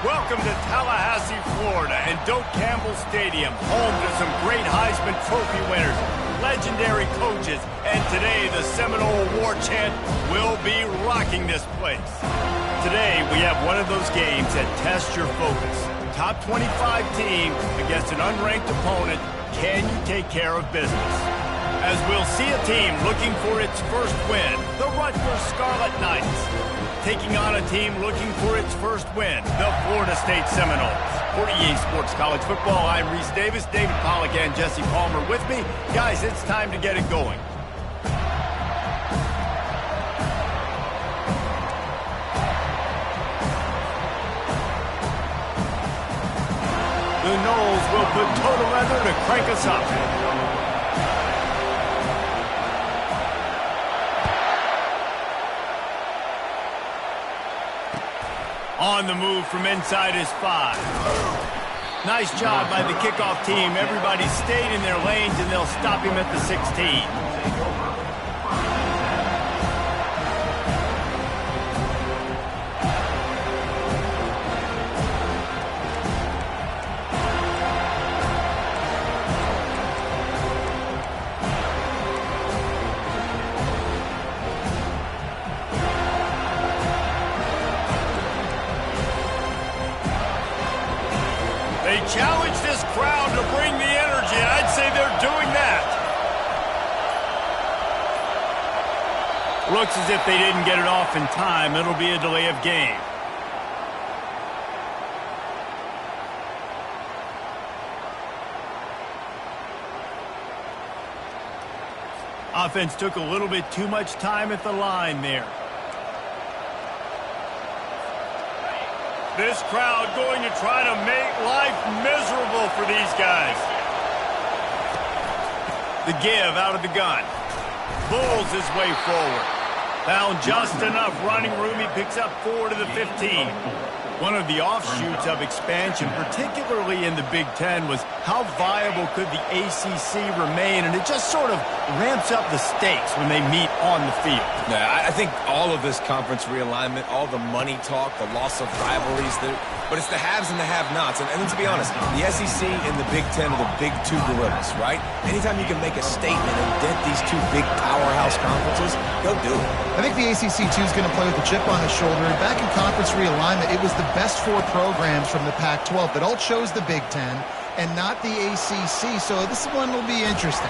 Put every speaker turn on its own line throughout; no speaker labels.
Welcome to Tallahassee, Florida, and Doak Campbell Stadium, home to some great Heisman Trophy winners, legendary coaches, and today the Seminole Award chant will be rocking this place. Today we have one of those games that tests your focus. Top 25 team against an unranked opponent. Can you take care of business? As we'll see a team looking for its first win, the Rutgers Scarlet Knights, taking on a team looking for its first win, the Florida State Seminoles. For EA Sports College Football, I'm Reese Davis, David Pollack, and Jesse Palmer with me. Guys, it's time to get it going. The Noles will put toe to leather to crank us up. On the move from inside his 5. Nice job by the kickoff team. Everybody stayed in their lanes, and they'll stop him at the 16. They challenge this crowd to bring the energy, and I'd say they're doing that. Looks as if they didn't get it off in time. It'll be a delay of game. Offense took a little bit too much time at the line there. This crowd going to try to make life miserable for these guys. The give out of the gun. Pulls his way forward. Found just enough running room. He picks up 4 to the 15. One of the offshoots of expansion, particularly in the Big Ten, was how viable could the ACC remain, and it just sort of ramps up the stakes when they meet on the field.
Yeah, I think all of this conference realignment, all the money talk, the loss of rivalries, but it's the haves and the have-nots. And to be honest, the SEC and the Big Ten are the big two gorillas, right? Anytime you can make a statement and dent these two big powerhouse conferences, go do it.
I think the ACC, too, is going to play with a chip on the shoulder. And back in conference realignment, it was the best 4 programs from the Pac-12 that all chose the Big Ten and not the ACC. So this one will be interesting.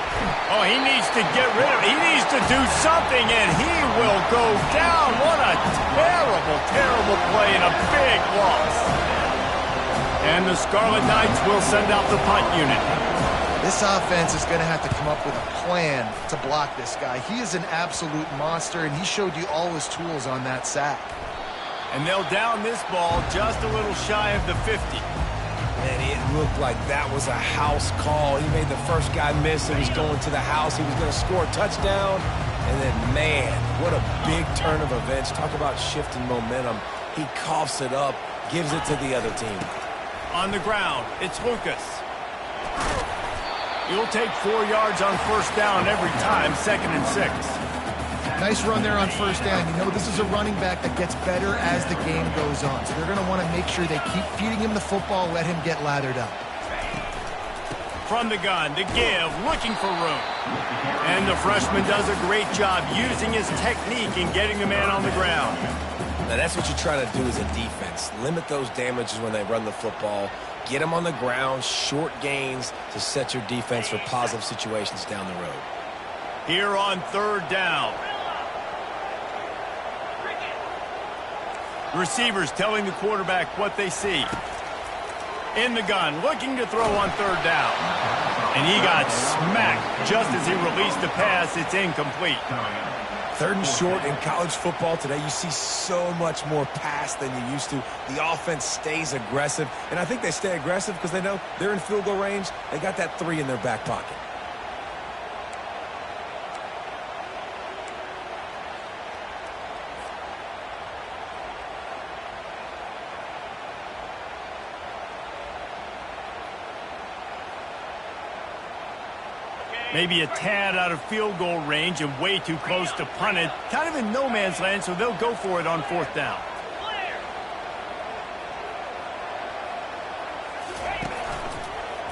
Oh, he needs to get rid of it. He needs to do something, and he will go down. What a terrible, terrible play and a big loss. And the Scarlet Knights will send out the punt unit.
This offense is going to have to come up with a plan to block this guy. He is an absolute monster, and he showed you all his tools on that sack.
And they'll down this ball just a little shy of the 50.
And it looked like that was a house call. He made the first guy miss. It was going to the house. He was going to score a touchdown. And then, man, what a big turn of events. Talk about shifting momentum. He coughs it up, gives it to the other team.
On the ground, it's Lucas. He'll take 4 yards on first down every time, 2nd and 6.
Nice run there on first down. You know, this is a running back that gets better as the game goes on. So they're going to want to make sure they keep feeding him the football, let him get lathered up.
From the gun, the give, looking for room. And the freshman does a great job using his technique and getting the man on the ground.
Now, that's what you try to do as a defense. Limit those damages when they run the football. Get them on the ground, short gains to set your defense for positive situations down the road.
Here on 3rd down. Receivers telling the quarterback what they see. In the gun, looking to throw on 3rd down. And he got smacked just as he released the pass. It's incomplete.
3rd and short in college football today, you see so much more pass than you used to. The offense stays aggressive, and I think they stay aggressive because they know they're in field goal range. They got that 3 in their back pocket.
Maybe a tad out of field goal range and way too close to punt it. Kind of in no man's land, so they'll go for it on 4th down.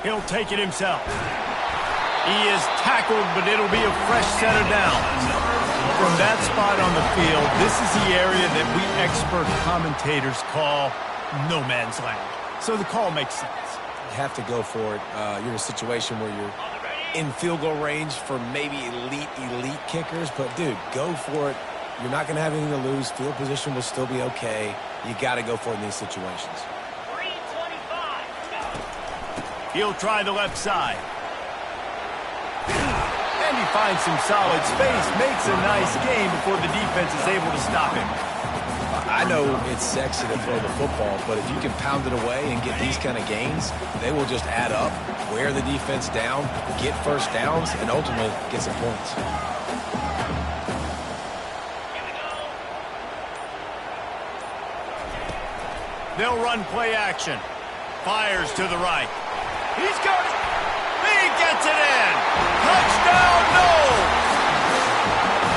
He'll take it himself. He is tackled, but it'll be a fresh set of downs. From that spot on the field, this is the area that we expert commentators call no man's land. So the call makes sense.
You have to go for it. You're in a situation where you're in field goal range for maybe elite kickers, but dude, go for it. You're not going to have anything to lose. Field position will still be okay. You got to go for it in these situations.
325. He'll try the left side. And he finds some solid space, makes a nice gain before the defense is able to stop him.
I know it's sexy to throw the football, but if you can pound it away and get these kind of gains, they will just add up, wear the defense down, get first downs, and ultimately get some points.
They'll run play action. Fires to the right. He's got it. He gets it in. Touchdown, no!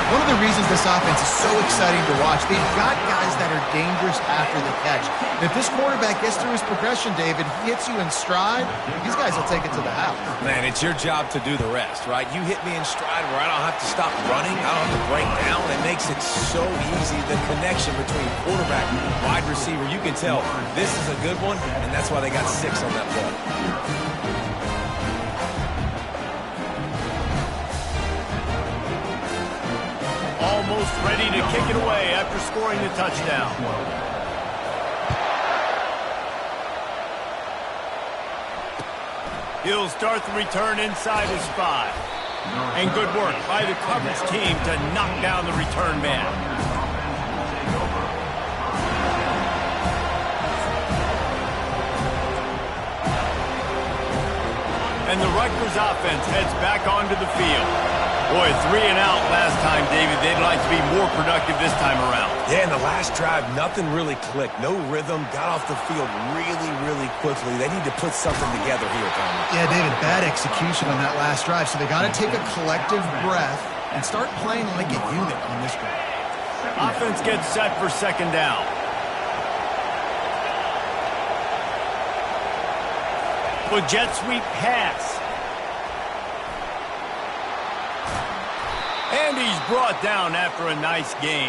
One of the reasons this offense is so exciting to watch, they've got guys that are dangerous after the catch. And if this quarterback gets through his progression, David, he hits you in stride, these guys will take it to the house.
Man, it's your job to do the rest, right? You hit me in stride where I don't have to stop running, I don't have to break down. It makes it so easy, the connection between quarterback and wide receiver. You can tell this is a good one, and that's why they got 6 on that ball.
Almost ready to kick it away after scoring the touchdown. He'll start the return inside his 5. And good work by the coverage team to knock down the return man. And the Rutgers offense heads back onto the field. Boy, 3 and out last time, David. They'd like to be more productive this time around.
Yeah, in the last drive, nothing really clicked. No rhythm, got off the field really quickly. They need to put something together here, Tommy.
Yeah, David, bad execution on that last drive, so they got to take a collective breath and start playing like a unit on this drive.
Offense gets set for second down. The jet sweep pass. And he's brought down after a nice gain.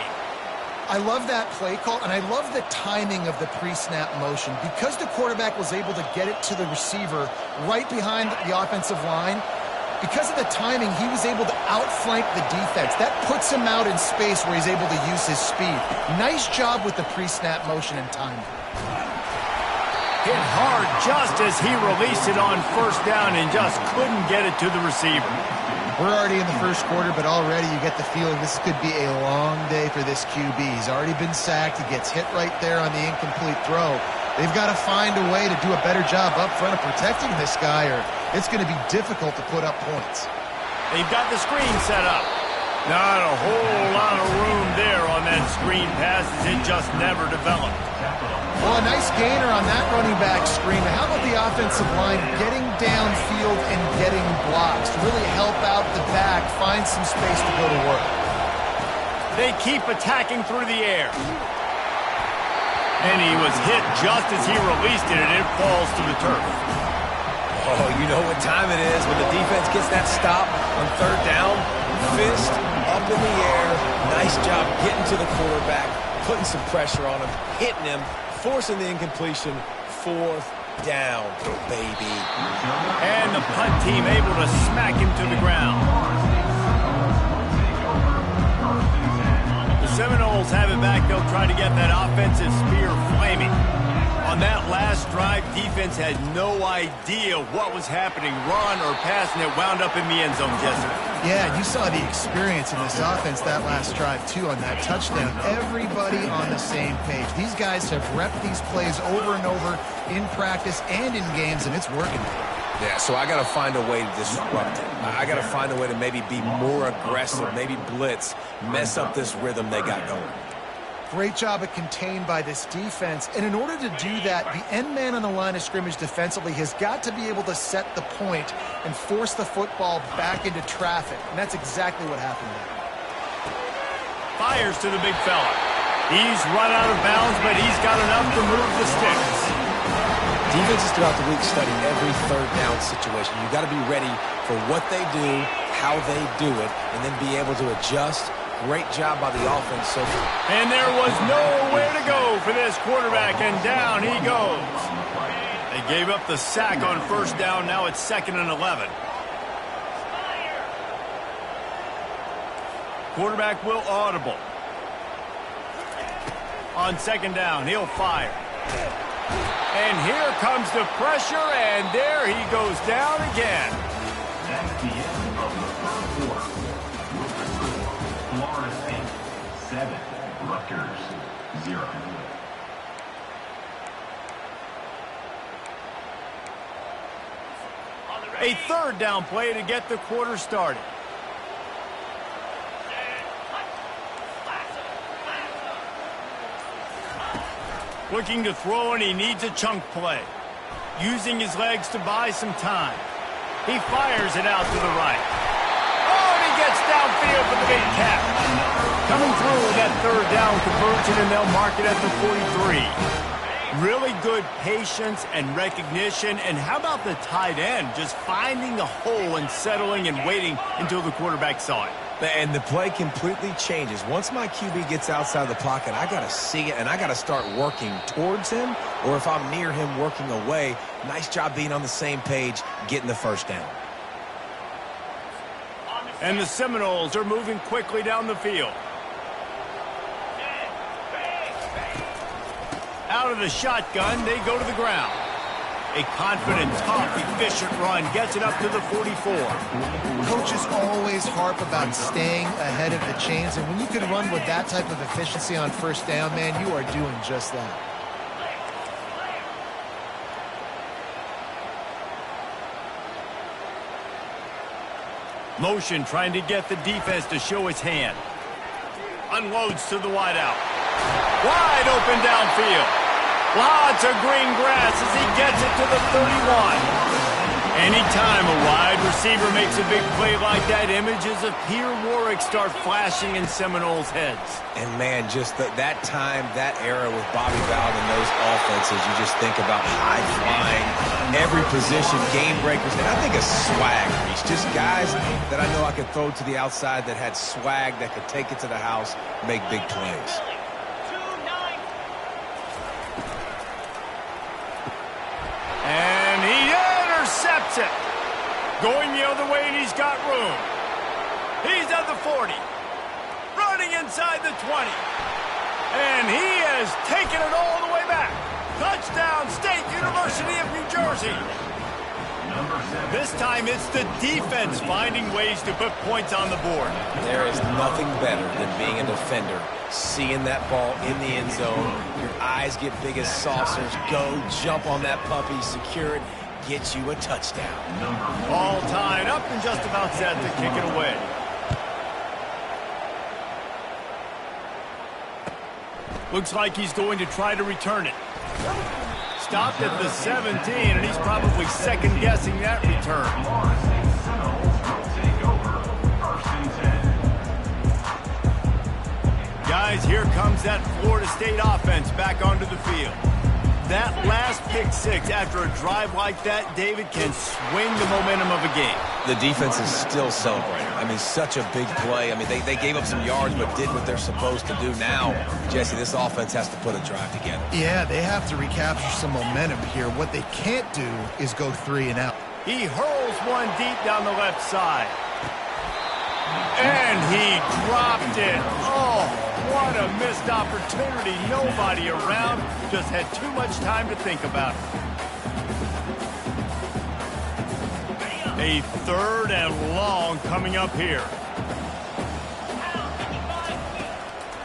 I love that play call, and I love the timing of the pre-snap motion. Because the quarterback was able to get it to the receiver right behind the offensive line, because of the timing, he was able to outflank the defense. That puts him out in space where he's able to use his speed. Nice job with the pre-snap motion and timing.
Hit hard just as he released it on first down and just couldn't get it to the receiver.
We're already in the first quarter, but already you get the feeling this could be a long day for this QB. He's already been sacked. He gets hit right there on the incomplete throw. They've got to find a way to do a better job up front of protecting this guy, or it's going to be difficult to put up points.
They've got the screen set up. Not a whole lot of room there on that screen pass as it just never developed.
Well, a nice gainer on that running back screen. How about the offensive line getting downfield and getting blocks to really help out the back, find some space to go to work?
They keep attacking through the air. And he was hit just as he released it, and it falls to the turf.
Oh, you know what time it is when the defense gets that stop on third down. Fist up in the air. Nice job getting to the quarterback, putting some pressure on him, hitting him, forcing the incompletion. 4th down, baby.
And the punt team able to smack him to the ground. The Seminoles have it back. They'll try to get that offensive spear flaming. On that last drive, defense had no idea what was happening. Run or pass, and it wound up in the end zone, Jesse.
Yeah, you saw the experience in this offense that last drive, too, on that touchdown. Everybody on the same page. These guys have repped these plays over and over in practice and in games, and it's working.
Yeah, so I got to find a way to disrupt it. I got to find a way to maybe be more aggressive, maybe blitz, mess up this rhythm they got going.
Great job of contained by this defense. And in order to do that, the end man on the line of scrimmage defensively has got to be able to set the point and force the football back into traffic. And that's exactly what happened there.
Fires to the big fella. He's run out of bounds, but he's got enough to move the sticks.
Defenses throughout the week study every third down situation. You got to be ready for what they do, how they do it, and then be able to adjust. Great job by the offense so far.
And there was nowhere to go for this quarterback, and down he goes. They gave up the sack on first down. Now it's 2nd and 11. Quarterback will audible. On 2nd down, he'll fire. And here comes the pressure, and there he goes down again.
That's the end of the first quarter. Florida State 7, Rutgers 0.
A 3rd down play to get the quarter started. Looking to throw, and he needs a chunk play. Using his legs to buy some time. He fires it out to the right. Oh, and he gets downfield for the big catch. Coming through with that 3rd down conversion, and they'll mark it at the 43. Really good patience and recognition. And how about the tight end just finding the hole and settling and waiting until the quarterback saw it.
And the play completely changes. Once my QB gets outside the pocket, I got to see it, and I got to start working towards him, or if I'm near him, working away. Nice job being on the same page, getting the 1st down.
And the Seminoles are moving quickly down the field. Out of the shotgun, they go to the ground. A confident, tough, efficient run gets it up to the 44.
Coaches always harp about staying ahead of the chains, and when you can run with that type of efficiency on 1st down, man, you are doing just that.
Motion trying to get the defense to show its hand. Unloads to the wideout. Wide open downfield. Lots of green grass as he gets it to the 31. Anytime a wide receiver makes a big play like that, images of Pierre Warwick start flashing in Seminoles' heads.
And, man, just that time, that era with Bobby Bowden and those offenses, you just think about high-flying, every position, game breakers, and I think of swag, Reese. Just guys that I know I could throw to the outside that had swag, that could take it to the house, make big plays.
And he intercepts it. Going the other way, and he's got room. He's at the 40. Running inside the 20. And he has taken it all the way back. Touchdown, State University of New Jersey. This time it's the defense finding ways to put points on the board.
There is nothing better than being a defender, seeing that ball in the end zone. Your eyes get big as saucers. Go, jump on that puppy, secure it, get you a touchdown.
All tied up and just about set to kick it away. Looks like he's going to try to return it. Stopped at the 17, and he's probably second-guessing that return. Guys, here comes that Florida State offense back onto the field. That last pick six after a drive like that, David, can swing the momentum of a game.
The defense is still celebrating. I mean, such a big play. I mean, they gave up some yards but did what they're supposed to do. Now, Jesse, this offense has to put a drive together.
Yeah, they have to recapture some momentum here. What they can't do is go 3 and out.
He hurls one deep down the left side. And he dropped it. Oh, what a missed opportunity. Nobody around. Just had too much time to think about it. A 3rd and long coming up here.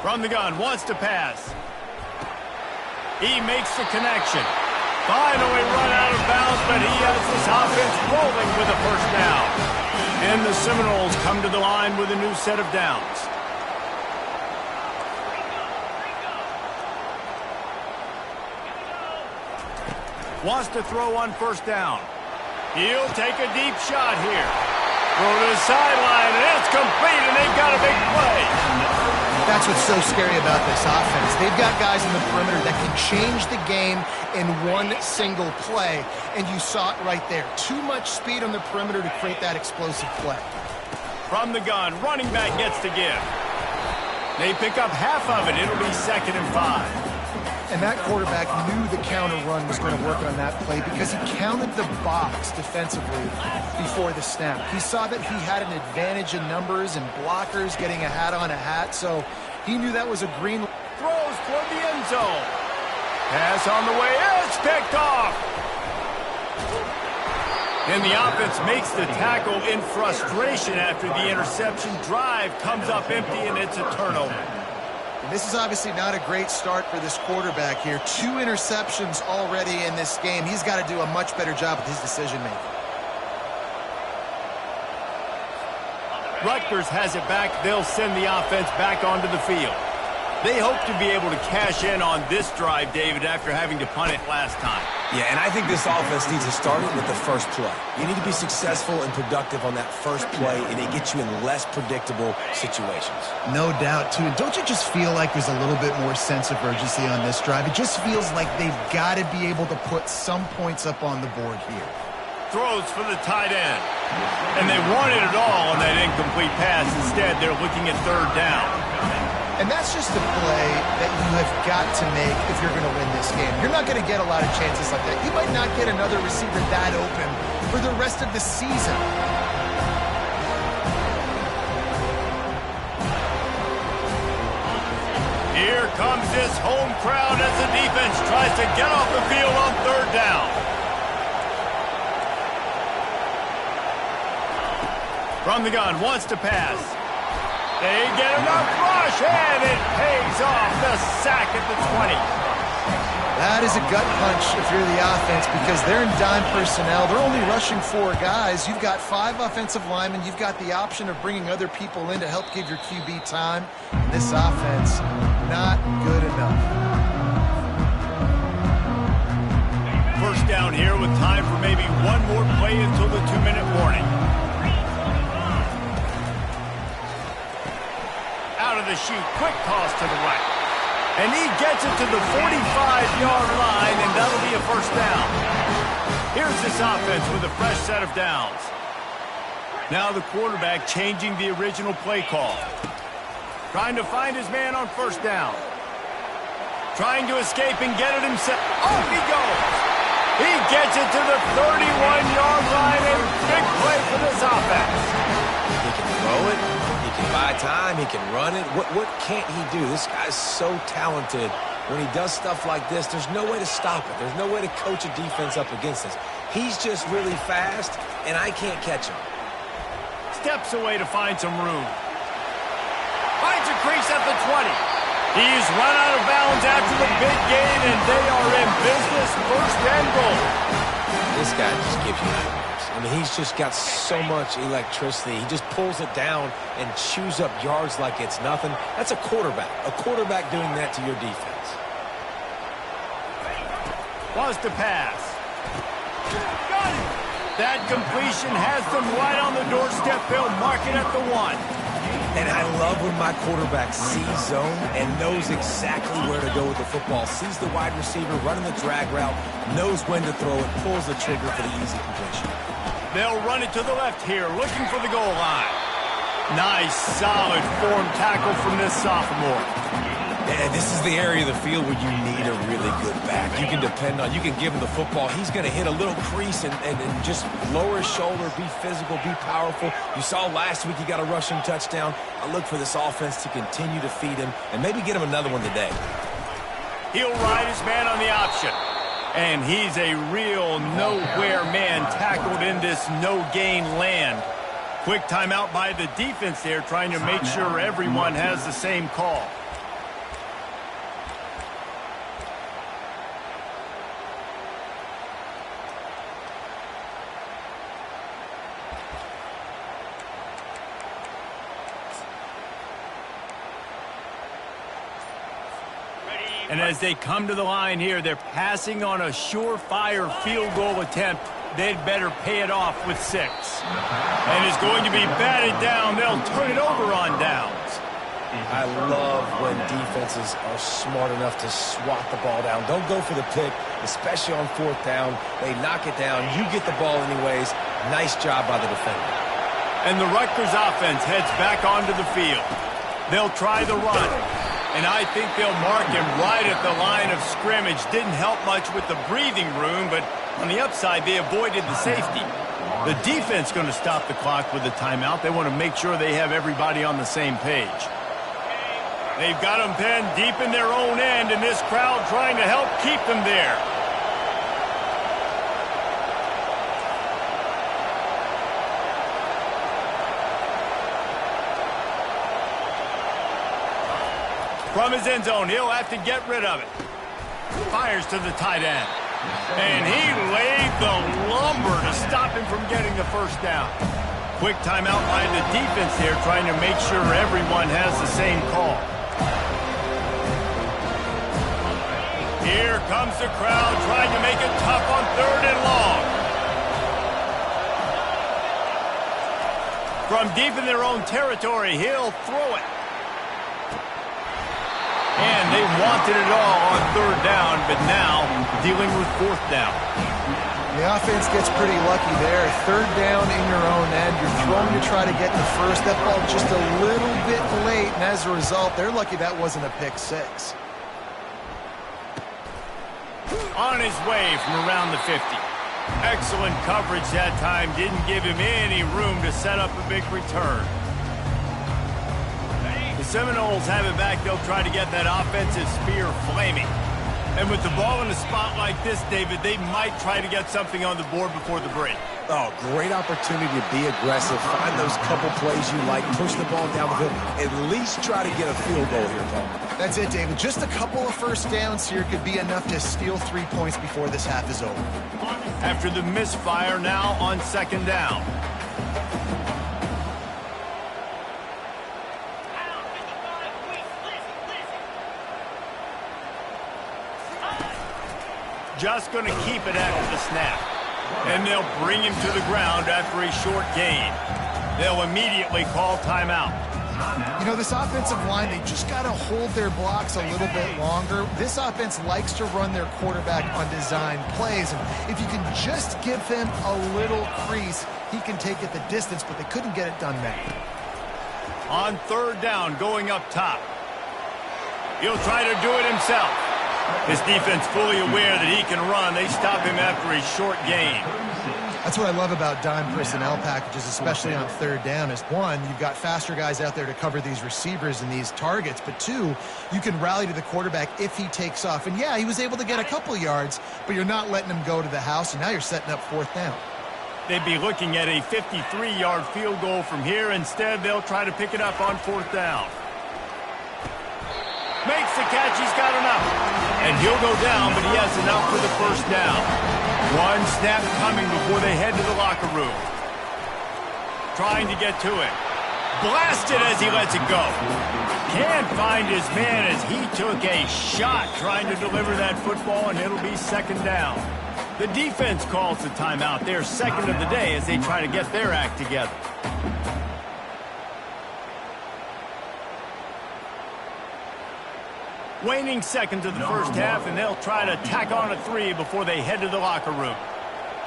From the gun, wants to pass. He makes the connection. Finally run out of bounds, but he has this offense rolling with a 1st down. And the Seminoles come to the line with a new set of downs. Wants to throw on 1st down. He'll take a deep shot here. Throw to the sideline, and it's complete, and they've got a big play.
That's what's so scary about this offense. They've got guys in the perimeter that can change the game in one single play, and you saw it right there. Too much speed on the perimeter to create that explosive play.
From the gun, running back gets to give. They pick up half of it. It'll be 2nd and 5.
And that quarterback knew the counter run was going to work on that play because he counted the box defensively before the snap. He saw that he had an advantage in numbers and blockers getting a hat on a hat, so he knew that was a green.
Throws toward the end zone. Pass on the way. It's picked off. And the offense makes the tackle in frustration after the interception. Drive comes up empty, and it's a turnover.
And this is obviously not a great start for this quarterback here. 2 interceptions already in this game. He's got to do a much better job with his decision-making.
Rutgers has it back. They'll send the offense back onto the field. They hope to be able to cash in on this drive, David, after having to punt it last time.
Yeah, and I think this offense needs to start it with the first play. You need to be successful and productive on that first play, and it gets you in less predictable situations.
No doubt, too. And don't you just feel like there's a little bit more sense of urgency on this drive? It just feels like they've got to be able to put some points up on the board here.
Throws for the tight end. And they wanted it all on that incomplete pass. Instead, they're looking at 3rd down.
And that's just a play that you have got to make if you're going to win this game. You're not going to get a lot of chances like that. You might not get another receiver that open for the rest of the season.
Here comes this home crowd as the defense tries to get off the field on 3rd down. From the gun, wants to pass. They get enough rush, and it pays off. The sack at the 20.
That is a gut punch if you're the offense because they're in dime personnel. They're only rushing 4 guys. You've got 5 offensive linemen. You've got the option of bringing other people in to help give your QB time. This offense, not good enough.
First down here with time for maybe one more play until the 2-minute warning. Out of the chute, quick toss to the right. And he gets it to the 45-yard line, and that'll be a first down. Here's this offense with a fresh set of downs. Now the quarterback changing the original play call. Trying to find his man on first down. Trying to escape and get it himself. Off he goes. He gets it to the 31-yard line. A big play for this offense.
He can throw it. He can buy time. He can run it. What can't he do? This guy's so talented. When he does stuff like this, there's no way to stop it. There's no way to coach a defense up against this. He's just really fast, and I can't catch him.
Steps away to find some room. Finds a crease at the 20. He's run out of bounds after the big gain, and they are in business. 1st and goal.
This guy just gives you nightmares. I mean, he's just got so much electricity. He just pulls it down and chews up yards like it's nothing. That's a quarterback. A quarterback doing that to your defense.
Wants to pass. Got it. That completion has them right on the doorstep. They'll mark it at the 1.
And I love when my quarterback sees zone and knows exactly where to go with the football. Sees the wide receiver running the drag route, knows when to throw it, pulls the trigger for the easy completion.
They'll run it to the left here, looking for the goal line. Nice, solid form tackle from this sophomore.
And this is the area of the field where you need a really good back. You can depend on, you can give him the football. He's going to hit a little crease and just lower his shoulder, be physical, be powerful. You saw last week he got a rushing touchdown. I look for this offense to continue to feed him and maybe get him another one today.
He'll ride his man on the option. And he's a real nowhere man tackled in this no-gain land. Quick timeout by the defense there, trying to make sure everyone has the same call. And as they come to the line here, they're passing on a surefire field goal attempt. They'd better pay it off with 6. And it's going to be batted down. They'll turn it over on downs.
I love when defenses are smart enough to swat the ball down. Don't go for the pick, especially on 4th down. They knock it down. You get the ball anyways. Nice job by the defender.
And the Rutgers offense heads back onto the field. They'll try the run. And I think they'll mark him right at the line of scrimmage. Didn't help much with the breathing room, but on the upside, they avoided the safety. The defense going to stop the clock with a timeout. They want to make sure they have everybody on the same page. They've got them pinned deep in their own end, and this crowd trying to help keep them there. From his end zone, he'll have to get rid of it. Fires to the tight end. And he laid the lumber to stop him from getting the first down. Quick timeout by the defense here, trying to make sure everyone has the same call. Here comes the crowd trying to make it tough on 3rd and long. From deep in their own territory, he'll throw it. And they wanted it all on 3rd down, but now dealing with 4th down.
The offense gets pretty lucky there. 3rd down in your own end. You're throwing to try to get the first. That ball just a little bit late, and as a result, they're lucky that wasn't a pick 6.
On his way from around the 50. Excellent coverage that time. Didn't give him any room to set up a big return. The Seminoles have it back. They'll try to get that offensive spear flaming. And with the ball in a spot like this, David, they might try to get something on the board before the break.
Oh, great opportunity to be aggressive. Find those couple plays you like. Push the ball down the field. At least try to get a field goal here, Tom.
That's it, David. Just a couple of first downs here could be enough to steal 3 points before this half is over.
After the misfire, now on 2nd down. Just going to keep it after the snap. And they'll bring him to the ground after a short gain. They'll immediately call timeout.
You know, this offensive line, they just got to hold their blocks a little bit longer. This offense likes to run their quarterback on design plays. And if you can just give him a little crease, he can take it the distance, but they couldn't get it done now.
On 3rd down, going up top. He'll try to do it himself. His defense fully aware that he can run. They stop him after a short gain.
That's what I love about dime personnel packages, especially on 3rd down, is 1, you've got faster guys out there to cover these receivers and these targets, but 2, you can rally to the quarterback if he takes off. And yeah, he was able to get a couple yards, but you're not letting him go to the house, and now you're setting up 4th down.
They'd be looking at a 53-yard field goal from here. Instead, they'll try to pick it up on 4th down. Makes the catch, he's got enough. And he'll go down, but he has enough for the first down. 1 snap coming before they head to the locker room. Trying to get to it. Blasted as he lets it go. Can't find his man as he took a shot trying to deliver that football, and it'll be 2nd down. The defense calls the timeout. They're 2nd of the day as they try to get their act together. Waning seconds of the first half, and they'll try to tack on a 3 before they head to the locker room.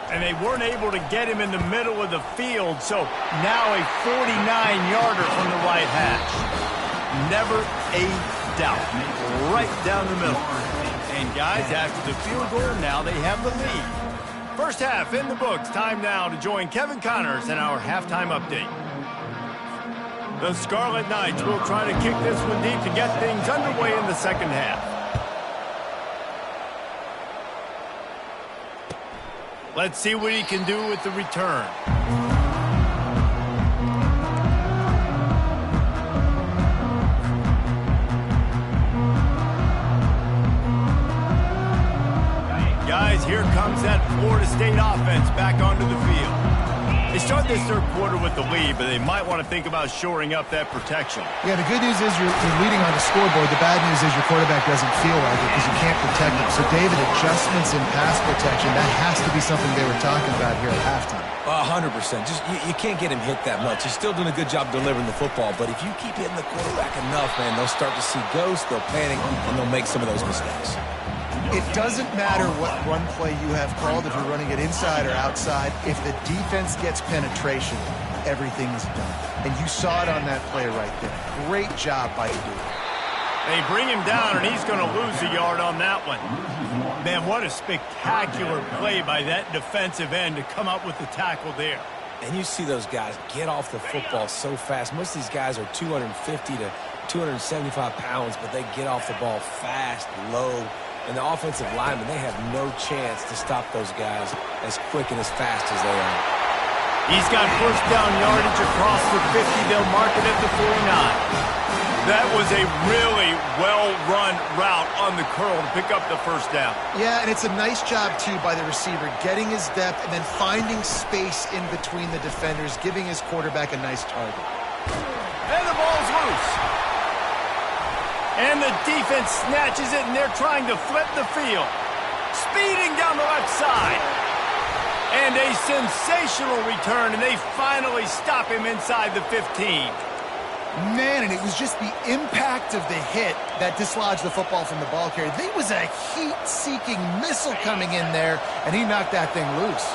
And they weren't able to get him in the middle of the field, so now a 49-yarder from the right hash. Never a doubt. Right down the middle. And guys, after the field goal, now they have the lead. First half in the books. Time now to join Kevin Connors in our halftime update. The Scarlet Knights will try to kick this one deep to get things underway in the 2nd half. Let's see what he can do with the return. Guys, here comes that Florida State offense back onto the field. They started this third quarter with the lead, but they might want to think about shoring up that protection.
Yeah, the good news is you're leading on the scoreboard. The bad news is your quarterback doesn't feel like it because you can't protect him. So, David, adjustments in pass protection, that has to be something they were talking about here at halftime.
100%. Just you can't get him hit that much. He's still doing a good job delivering the football, but if you keep hitting the quarterback enough, man, they'll start to see ghosts, they'll panic, and they'll make some of those mistakes.
It doesn't matter what run play you have called, if you're running it inside or outside. If the defense gets penetration, everything is done. And you saw it on that play right there. Great job by the dude.
They bring him down, and he's going to lose a yard on that one. Man, what a spectacular play by that defensive end to come up with the tackle there.
And you see those guys get off the football so fast. Most of these guys are 250 to 275 pounds, but they get off the ball fast, low. And the offensive linemen, they have no chance to stop those guys as quick and as fast as they are.
He's got first down yardage across the 50. They'll mark it at the 49. That was a really well-run route on the curl to pick up the first down.
Yeah, and it's a nice job, too, by the receiver, getting his depth and then finding space in between the defenders, giving his quarterback a nice target.
And the ball's loose. And the defense snatches it, and they're trying to flip the field. Speeding down the left side. And a sensational return, and they finally stop him inside the 15.
Man, and it was just the impact of the hit that dislodged the football from the ball carrier. There was a heat-seeking missile coming in there, and he knocked that thing loose.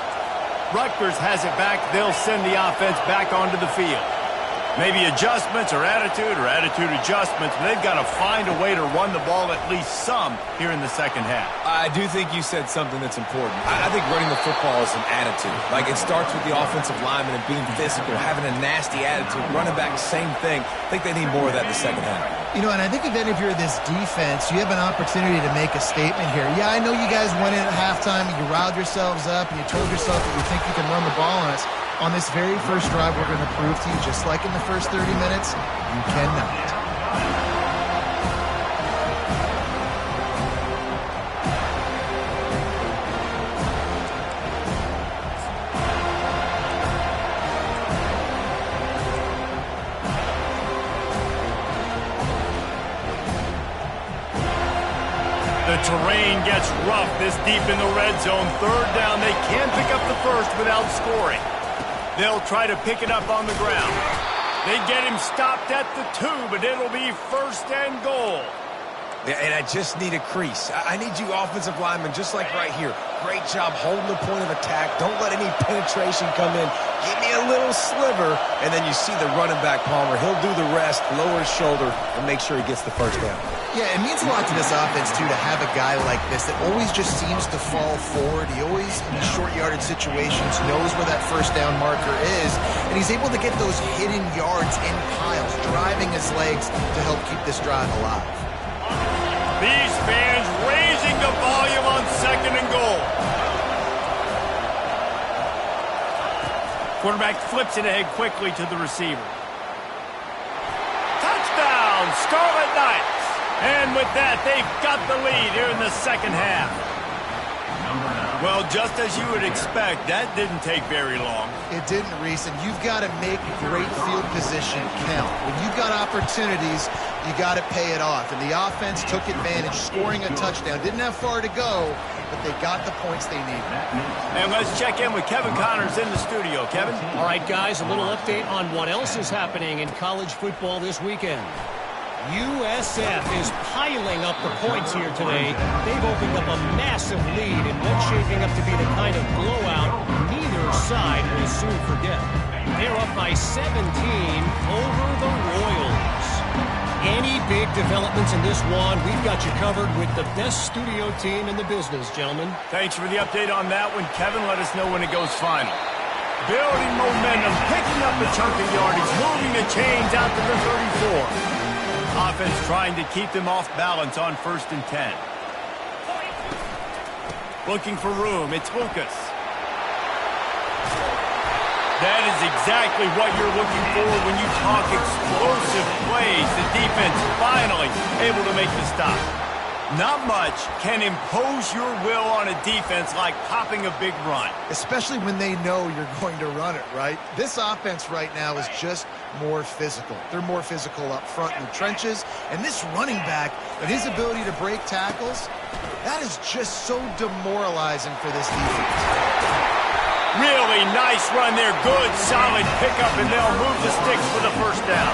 Rutgers has it back. They'll send the offense back onto the field. Maybe adjustments or attitude adjustments, but they've got to find a way to run the ball at least some here in the second half.
I do think you said something that's important. I think running the football is an attitude. Like, it starts with the offensive lineman and being physical, having a nasty attitude. Running back, same thing. I think they need more of that in the second half.
You know, and I think if you're this defense, you have an opportunity to make a statement here. Yeah, I know you guys went in at halftime and you riled yourselves up and you told yourself that you think you can run the ball on us. On this very first drive, we're going to prove to you, just like in the first 30 minutes, you cannot.
The terrain gets rough this deep in the red zone. Third down, they can pick up the first without scoring. They'll try to pick it up on the ground. They get him stopped at the 2, but it'll be first and goal.
Yeah, and I just need a crease. I need you offensive linemen, just like right here. Great job holding the point of attack. Don't let any penetration come in. Give me a little sliver, and then you see the running back, Palmer. He'll do the rest, lower his shoulder, and make sure he gets the first down.
Yeah, it means a lot to this offense, too, to have a guy like this that always just seems to fall forward. He always, in these short yardage situations, knows where that first down marker is, and he's able to get those hidden yards in piles, driving his legs to help keep this drive alive.
These fans raising the volume on second and goal. Quarterback flips it ahead quickly to the receiver. Touchdown, Scarlet Knights. And with that, they've got the lead here in the second half. Well, just as you would expect, that didn't take very long.
It didn't, Reese, and you've got to make great field position count. When you've got opportunities, you got to pay it off. And the offense took advantage, scoring a touchdown. Didn't have far to go, but they got the points they needed.
And let's check in with Kevin Connors in the studio. Kevin?
All right, guys, a little update on what else is happening in college football this weekend. USF is piling up the points here today. They've opened up a massive lead in what's shaping up to be the kind of blowout neither side will soon forget. They're up by 17 over the Royals. Any big developments in this one, we've got you covered with the best studio team in the business, gentlemen.
Thanks for the update on that one. Kevin, let us know when it goes final. Building momentum, picking up a chunk of yardage, moving the chains out to the 34. Offense trying to keep them off balance on 1st and 10. Looking for room. It's Lucas. That is exactly what you're looking for when you talk explosive plays. The defense finally able to make the stop. Not much can impose your will on a defense like popping a big run.
Especially when they know you're going to run it, right? This offense right now is just more physical. They're more physical up front in the trenches. And this running back and his ability to break tackles, that is just so demoralizing for this defense.
Really nice run there. Good, solid pickup, and they'll move the sticks for the first down.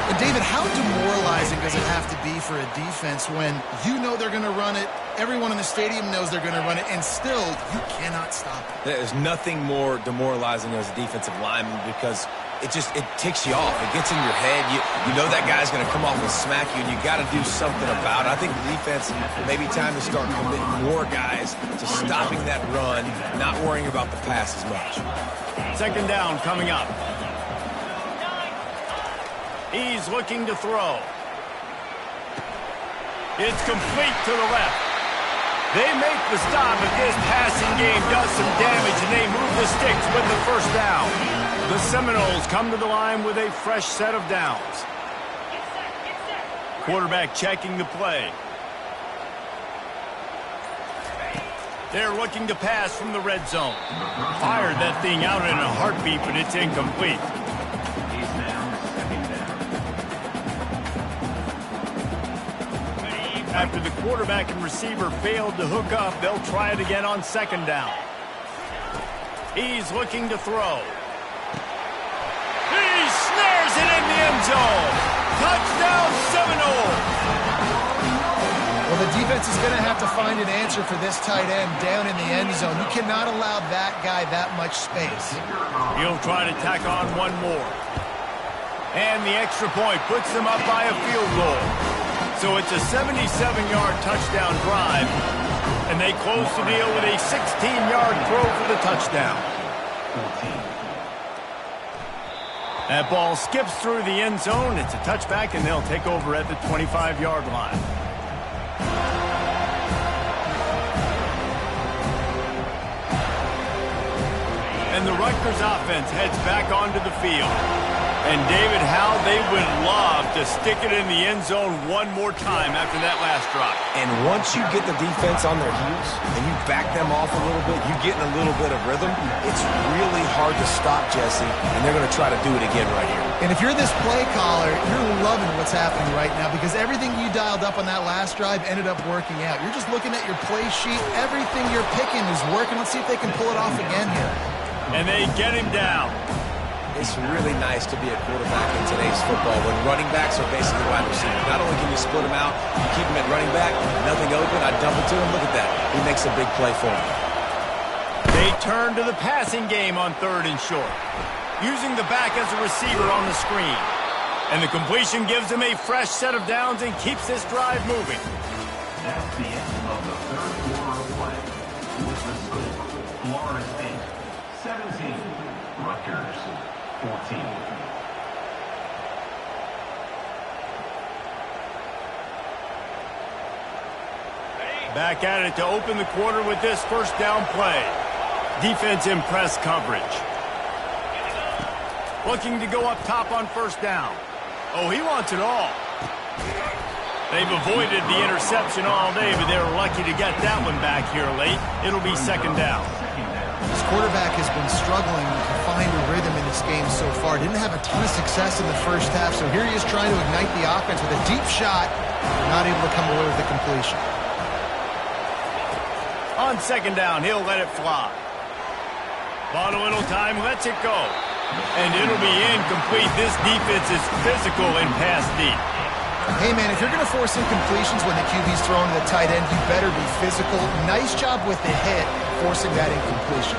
And David, how demoralizing does it have to be for a defense when you know they're going to run it, everyone in the stadium knows they're going to run it, and still you cannot stop it?
There's nothing more demoralizing as a defensive lineman because it ticks you off. It gets in your head. You know that guy's going to come off and smack you, and you got to do something about it. I think the defense may be time to start committing more guys to stopping that run, not worrying about the pass as much.
Second down coming up. He's looking to throw. It's complete to the left. They make the stop, but this passing game does some damage, and they move the sticks with the first down. The Seminoles come to the line with a fresh set of downs. Quarterback checking the play. They're looking to pass from the red zone. Fired that thing out in a heartbeat, but it's incomplete. After the quarterback and receiver failed to hook up, they'll try it again on second down. He's looking to throw. He snares it in the end zone. Touchdown Seminoles.
Well, the defense is going to have to find an answer for this tight end down in the end zone. You cannot allow that guy that much space.
He'll try to tack on one more. And the extra point puts them up by a field goal. So it's a 77-yard touchdown drive, and they close the deal with a 16-yard throw for the touchdown. That ball skips through the end zone. It's a touchback, and they'll take over at the 25-yard line. And the Rutgers offense heads back onto the field. And David, how they would love to stick it in the end zone one more time after that last drop.
And once you get the defense on their heels and you back them off a little bit, you get in a little bit of rhythm, it's really hard to stop, Jesse, and they're going to try to do it again right here.
And if you're this play caller, you're loving what's happening right now because everything you dialed up on that last drive ended up working out. You're just looking at your play sheet. Everything you're picking is working. Let's see if they can pull it off again here.
And they get him down.
It's really nice to be a quarterback in today's football when running backs are basically wide receivers. Not only can you split them out, you keep them at running back, nothing open, I dump it to him. Look at that. He makes a big play for him.
They turn to the passing game on third and short, using the back as a receiver on the screen. And the completion gives them a fresh set of downs and keeps this drive moving.
That's the end of the third quarter of play. With the score, Florida State 17, Rutgers 14.
Back at it to open the quarter with this first down play. Defense in press coverage. Looking to go up top on first down. Oh, he wants it all. They've avoided the interception all day, but they were lucky to get that one back here late. It'll be second down.
This quarterback has been struggling to find a rhythm in this game so far. Didn't have a ton of success in the first half, so here he is trying to ignite the offense with a deep shot. Not able to come away with the completion.
On second down, he'll let it fly. Bought a little time, lets it go. And it'll be incomplete. This defense is physical and pass deep.
Hey, man, if you're going to force incompletions when the QB's throwing to the tight end, you better be physical. Nice job with the hit, forcing that incompletion.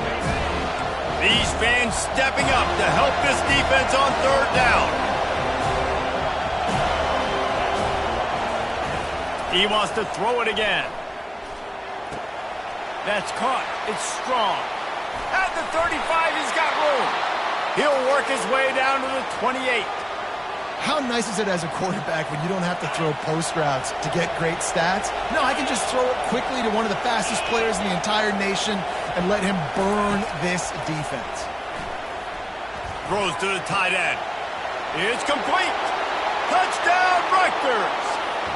These fans stepping up to help this defense on third down. He wants to throw it again. That's caught. It's strong. At the 35, he's got room. He'll work his way down to the 28.
How nice is it as a quarterback when you don't have to throw post routes to get great stats? No, I can just throw it quickly to one of the fastest players in the entire nation and let him burn this defense.
Throws to the tight end. It's complete. Touchdown, Rutgers.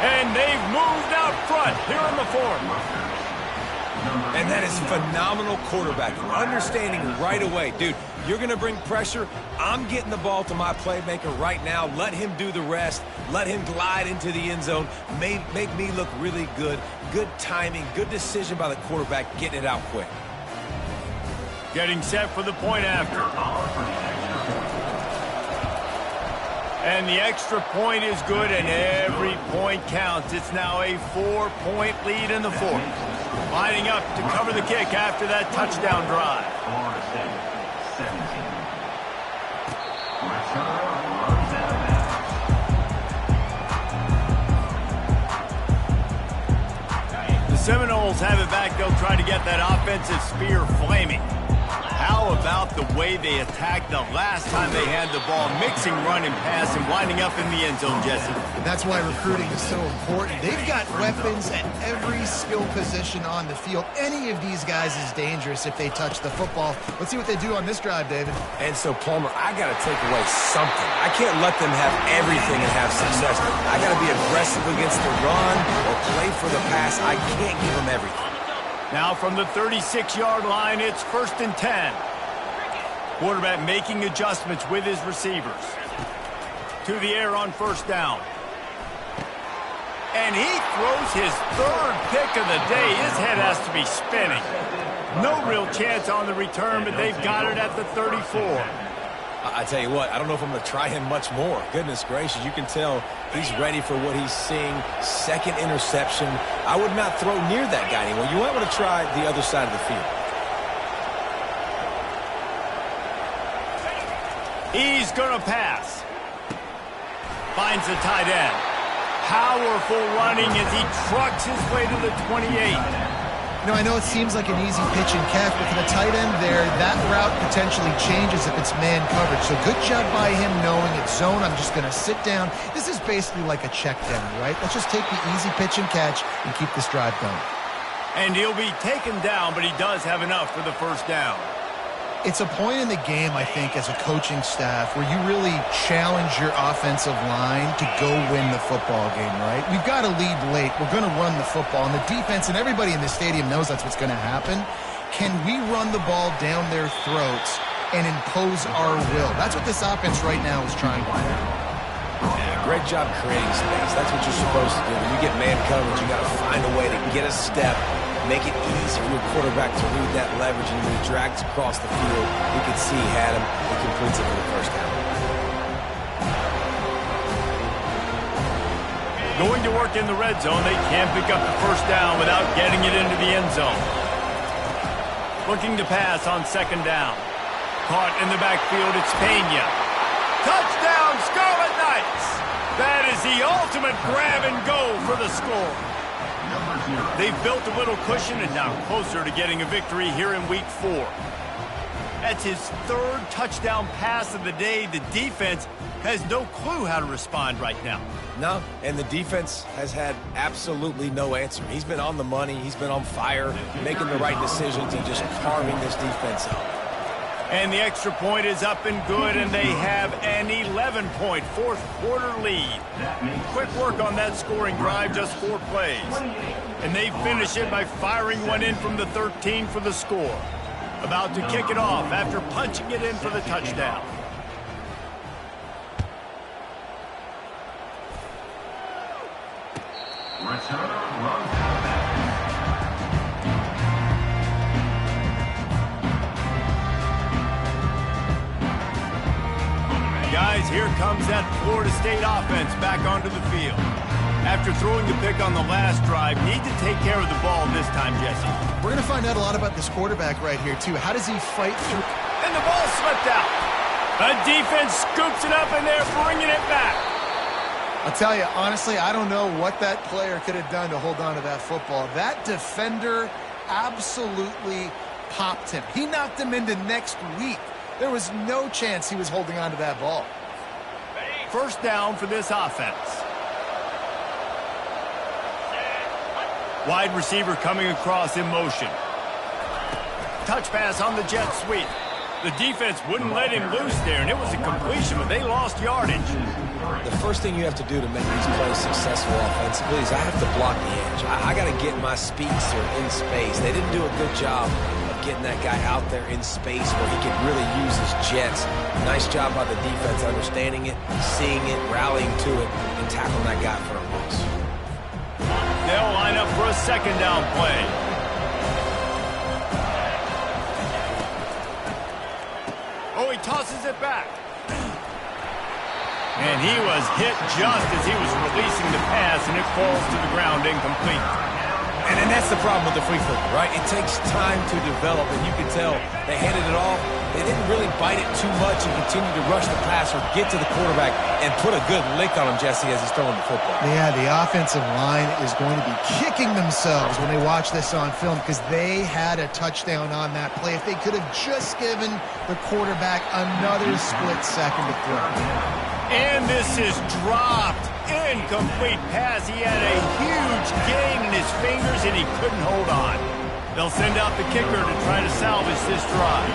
And they've moved out front here in the fourth.
And that is phenomenal quarterbacking. Understanding right away, dude, you're going to bring pressure. I'm getting the ball to my playmaker right now. Let him do the rest. Let him glide into the end zone. Make me look really good. Good timing, good decision by the quarterback, getting it out quick.
Getting set for the point after. And the extra point is good, and every point counts. It's now a 4-point lead in the fourth. Lining up to cover the kick after that touchdown drive. The Seminoles have it back. They'll try to get that offensive spear flaming. How about the way they attacked the last time they had the ball, mixing run and pass and winding up in the end zone, Jesse?
That's why recruiting is so important. They've got weapons at every skill position on the field. Any of these guys is dangerous if they touch the football. Let's see what they do on this drive, David.
And so, Palmer, I got to take away something. I can't let them have everything and have success. I got to be aggressive against the run or play for the pass. I can't give them everything.
Now from the 36-yard line, it's 1st and 10. Quarterback making adjustments with his receivers. To the air on 1st down. And he throws his 3rd pick of the day. His head has to be spinning. No real chance on the return, but they've got it at the 34.
I tell you what, I don't know if I'm going to try him much more. Goodness gracious, you can tell he's ready for what he's seeing. 2nd interception. I would not throw near that guy anymore. You might want to try the other side of the field.
He's going to pass. Finds the tight end. Powerful running as he trucks his way to the 28.
You know, I know it seems like an easy pitch and catch, but for the tight end there, that route potentially changes if it's man coverage. So good job by him knowing it's zone. I'm just going to sit down. This is basically like a check down, right? Let's just take the easy pitch and catch and keep this drive going.
And he'll be taken down, but he does have enough for the 1st down.
It's a point in the game, I think, as a coaching staff where you really challenge your offensive line to go win the football game, right? We've got to lead late. We're going to run the football. And the defense and everybody in the stadium knows that's what's going to happen. Can we run the ball down their throats and impose our will? That's what this offense right now is trying to do.
Yeah, great job creating space. That's what you're supposed to do. When you get man coverage, you got to find a way to get a step, make it easy for your quarterback to read that leverage, and when he drags across the field, you can see he had him. He completes it for the 1st down.
Going to work in the red zone, they can't pick up the 1st down without getting it into the end zone. Looking to pass on 2nd down. Caught in the backfield, it's Pena. Touchdown, Scarlet Knights! That is the ultimate grab and go for the score. They've built a little cushion and now closer to getting a victory here in week 4. That's his 3rd touchdown pass of the day. The defense has no clue how to respond right now.
No, and the defense has had absolutely no answer. He's been on the money. He's been on fire, making the right decisions and just carving this defense up.
And the extra point is up and good, and they have an 11-point 4th quarter lead. Quick work on that scoring drive, just 4 plays. And they finish it by firing one in from the 13 for the score. About to kick it off after punching it in for the touchdown. Guys, here comes that Florida State offense back onto the field. After throwing the pick on the last drive, need to take care of the ball this time, Jesse.
We're going to find out a lot about this quarterback right here, too. How does he fight through?
And the ball slipped out. The defense scoops it up, and they're bringing it back.
I'll tell you, honestly, I don't know what that player could have done to hold on to that football. That defender absolutely popped him. He knocked him into next week. There was no chance he was holding on to that ball.
1st down for this offense. Wide receiver coming across in motion. Touch pass on the jet sweep. The defense wouldn't let him loose there, and it was a completion, but they lost yardage.
the first thing you have to do to make these plays successful offensively is I have to block the edge. I got to get my speedster in space. They didn't do a good job of getting that guy out there in space where he could really use his jets. Nice job by the defense understanding it, seeing it, rallying to it, and tackling that guy for a loss.
They'll line up for a second down play. Oh, he tosses it back. And he was hit just as he was releasing the pass, and it falls to the ground incomplete.
And that's the problem with the free flip, right? It takes time to develop, and you can tell they handed it off. They didn't really bite it too much and continue to rush the passer, get to the quarterback, and put a good lick on him, Jesse, as he's throwing the football.
Yeah, the offensive line is going to be kicking themselves when they watch this on film because they had a touchdown on that play. If they could have just given the quarterback another split second to throw.
And this is dropped. Incomplete pass. He had a huge gain in his fingers, and he couldn't hold on. They'll send out the kicker to try to salvage this drive.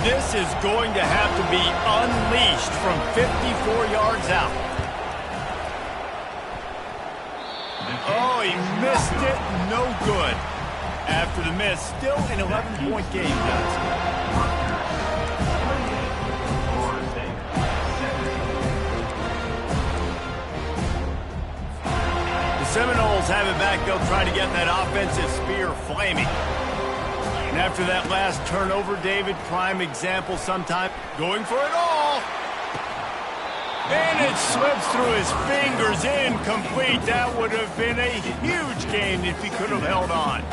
This is going to have to be unleashed from 54 yards out. Oh, he missed it. No good. After the miss, still an 11-point game, guys. Seminoles have it back. They'll try to get that offensive spear flaming. And after that last turnover, David, prime example sometime going for it all. And it slips through his fingers, incomplete. That would have been a huge gain if he could have held on.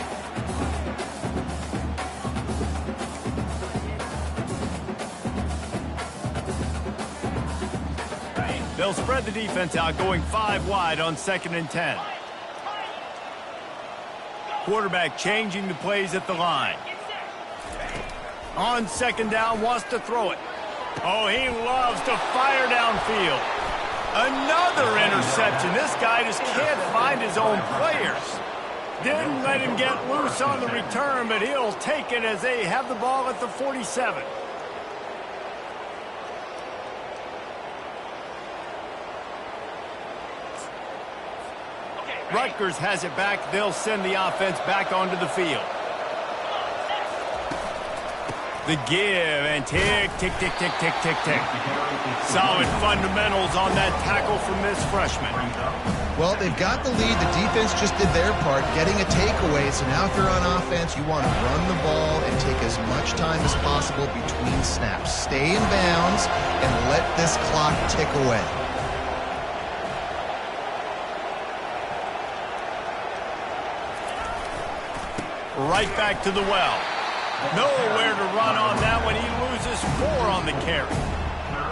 They'll spread the defense out, going 5 wide on 2nd and 10. Quarterback changing the plays at the line. On 2nd down, wants to throw it. Oh, he loves to fire downfield. Another interception. This guy just can't find his own players. Didn't let him get loose on the return, but he'll take it as they have the ball at the 47. Rutgers has it back. They'll send the offense back onto the field. The give and tick, tick, tick, tick, tick, tick, tick. Solid fundamentals on that tackle from this freshman.
Well, they've got the lead. The defense just did their part, getting a takeaway. So now if you're on offense, you want to run the ball and take as much time as possible between snaps. Stay in bounds and let this clock tick away.
Right back to the well. Nowhere to run on that one. He loses 4 on the carry.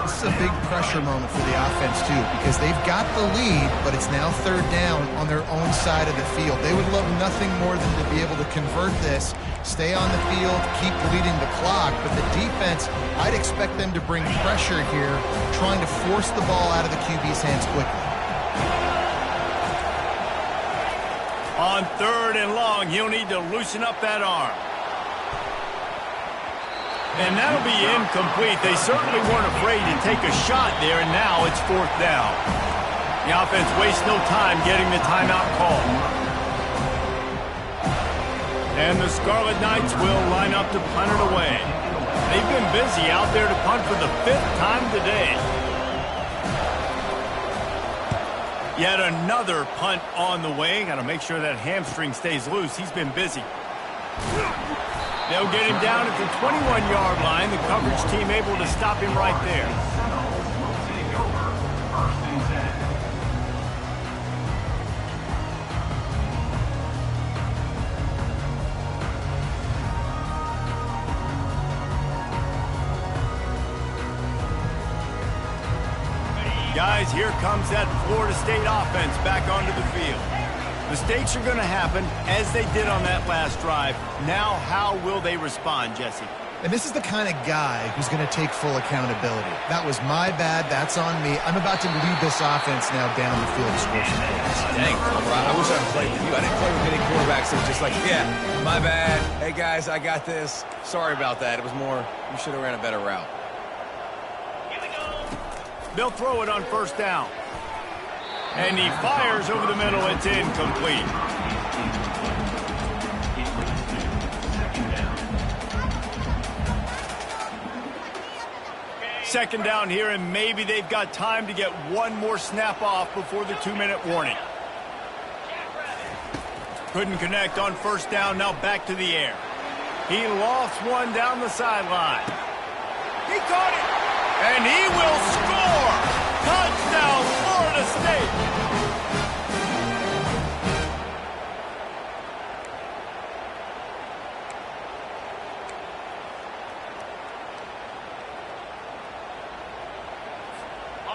This is a big pressure moment for the offense, too, because they've got the lead, but it's now 3rd down on their own side of the field. They would love nothing more than to be able to convert this, stay on the field, keep leading the clock. But the defense, I'd expect them to bring pressure here, trying to force the ball out of the QB's hands quickly.
On 3rd and long, he'll need to loosen up that arm. And that'll be incomplete. They certainly weren't afraid to take a shot there, and now it's 4th down. The offense wastes no time getting the timeout call. And the Scarlet Knights will line up to punt it away. They've been busy out there to punt for the 5th time today. Yet another punt on the way. Got to make sure that hamstring stays loose. He's been busy. They'll get him down at the 21-yard line. The coverage team able to stop him right there. Guys, here comes that Florida State offense back onto the field. Mistakes are going to happen, as they did on that last drive. Now, how will they respond, Jesse?
And this is the kind of guy who's going to take full accountability. That was my bad. That's on me. I'm about to lead this offense now down the field to score some points.
Dang, I wish I played with you. I didn't play with any quarterbacks that was just like, yeah, my bad. Hey, guys, I got this. Sorry about that. It was more, you should have ran a better route.
They'll throw it on first down. And he fires over the middle. It's incomplete. Second down here, and maybe they've got time to get one more snap off before the 2-minute warning. Couldn't connect on first down. Now back to the air. He lofts one down the sideline. He caught it, and he will score. Touchdown, Florida State.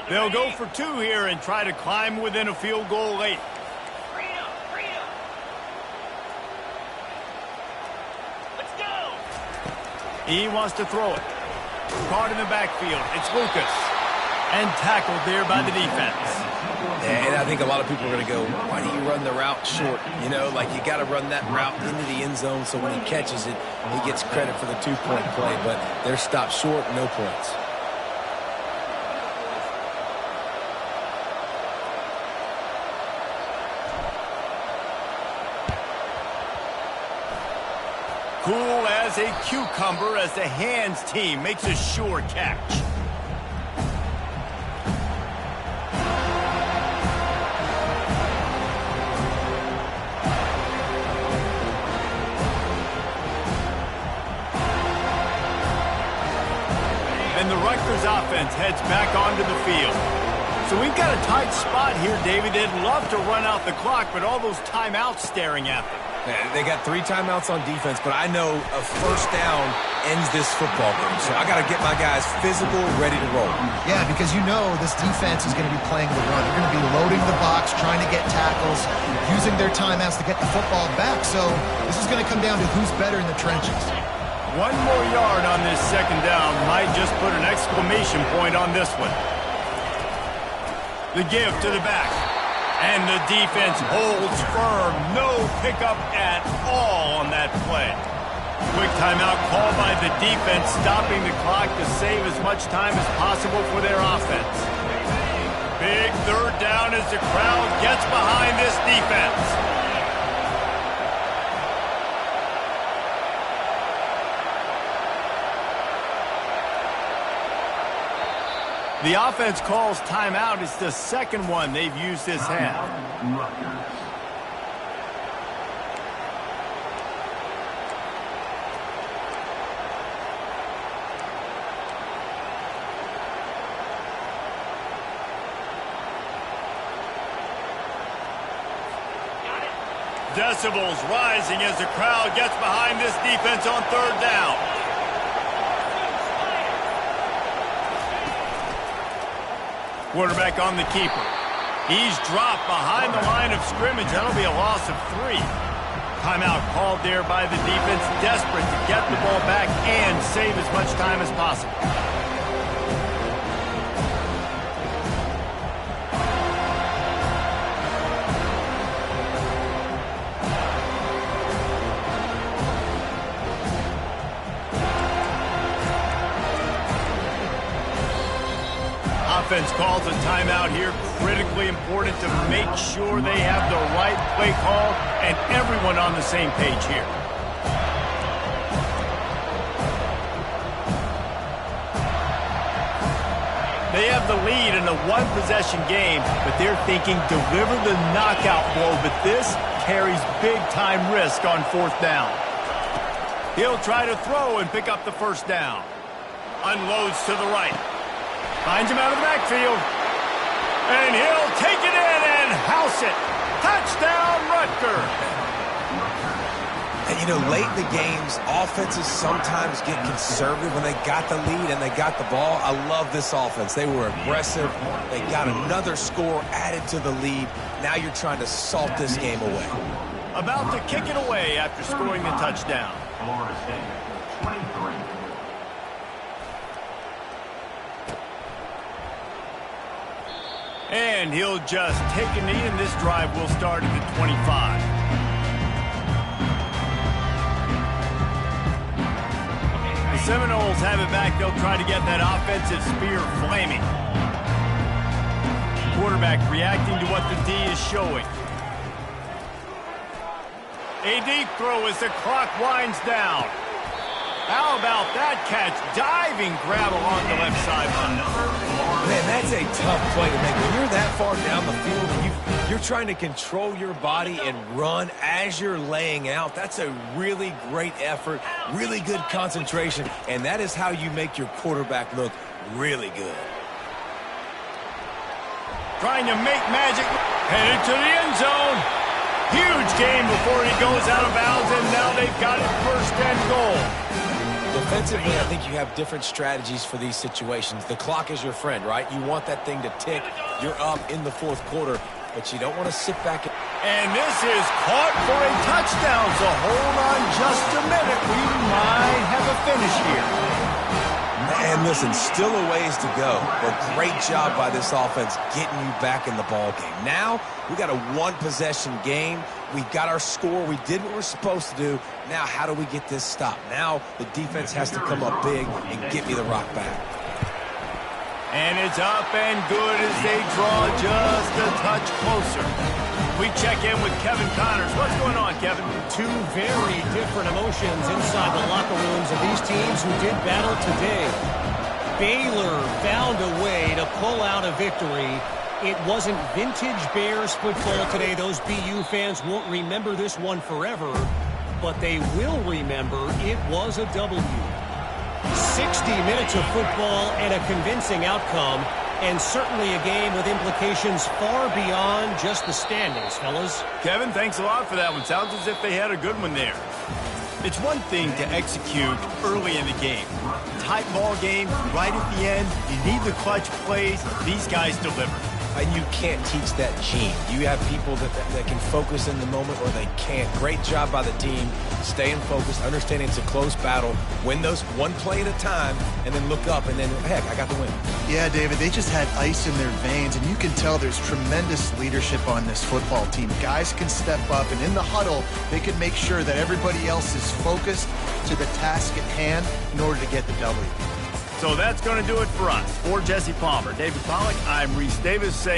They'll go for two here and try to climb within a field goal late.
Let's go.
He wants to throw it. Caught in the backfield. It's Lucas. And tackled there by the defense.
And I think a lot of people are going to go, why do you run the route short? You know, like you got to run that route into the end zone so when he catches it, he gets credit for the 2-point play. But they're stopped short, no points.
Cool as a cucumber as the hands team makes a sure catch. And the Rutgers offense heads back onto the field. So we've got a tight spot here, David. They'd love to run out the clock, but all those timeouts staring at them.
They got 3 timeouts on defense, but I know a first down ends this football game. So I got to get my guys physical, ready to roll.
Yeah, because you know this defense is going to be playing the run. They're going to be loading the box, trying to get tackles, using their timeouts to get the football back. So this is going to come down to who's better in the trenches.
One more yard on this second down might just put an exclamation point on this one. The give to the back. And the defense holds firm. No pickup at all on that play. Quick timeout called by the defense, stopping the clock to save as much time as possible for their offense. Big third down as the crowd gets behind this defense. The offense calls timeout. It's the second one they've used this half. Decibels rising as the crowd gets behind this defense on third down. Quarterback on the keeper. He's dropped behind the line of scrimmage. That'll be a loss of 3. Timeout called there by the defense, desperate to get the ball back and save as much time as possible. Offense calls a timeout here. Critically important to make sure they have the right play call and everyone on the same page here. They have the lead in a one-possession game, but they're thinking deliver the knockout blow, but this carries big-time risk on fourth down. He'll try to throw and pick up the first down. Unloads to the right. Finds him out of the backfield. And he'll take it in and house it. Touchdown, Rutgers.
And, you know, late in the games, offenses sometimes get conservative when they got the lead and they got the ball. I love this offense. They were aggressive. They got another score added to the lead. Now you're trying to salt this game away.
About to kick it away after scoring the touchdown.
Florida State, 23.
And he'll just take a knee, and this drive will start at the 25. The Seminoles have it back. They'll try to get that offensive spear flaming. quarterback reacting to what the D is showing. A deep throw as the clock winds down. How about that catch? Diving grab along the left sideline.
Man, that's a tough play to make. When you're that far down the field and you're trying to control your body and run as you're laying out, that's a really great effort, really good concentration, and that is how you make your quarterback look really good.
Trying to make magic. Headed to the end zone. Huge gain before he goes out of bounds, and now they've got it first and goal.
Defensively, I think you have different strategies for these situations. The clock is your friend, right? You want that thing to tick. You're up in the fourth quarter, but you don't want to sit back.
And this is caught for a touchdown, so hold on just a minute. We might have a finish here.
And listen, still a ways to go, but great job by this offense getting you back in the ball game. Now, we got a one-possession game. We got our score. We did what we're supposed to do. Now, how do we get this stopped? Now, the defense has to come up big and get me the rock back.
And it's up and good as they draw just a touch closer. We check in with Kevin Connors. What's going on, Kevin?
Two very different emotions inside the locker rooms of these teams who did battle today. Baylor found a way to pull out a victory. It wasn't vintage Bears football today. Those BU fans won't remember this one forever, but they will remember it was a W. 60 minutes of football and a convincing outcome, and certainly a game with implications far beyond just the standings, fellas.
Kevin, thanks a lot for that one. Sounds as if they had a good one there. It's one thing to execute early in the game. Tight ball game, right at the end, you need the clutch plays. These guys deliver.
And you can't teach that gene. You have people that can focus in the moment or they can't. Great job by the team, staying focused, understanding it's a close battle, win those one play at a time, and then look up, and then, heck, I got the win.
Yeah, David, they just had ice in their veins, and you can tell there's tremendous leadership on this football team. Guys can step up, and in the huddle, they can make sure that everybody else is focused to the task at hand in order to get the W.
So that's going to do it for us. For Jesse Palmer, David Pollack, I'm Reese Davis saying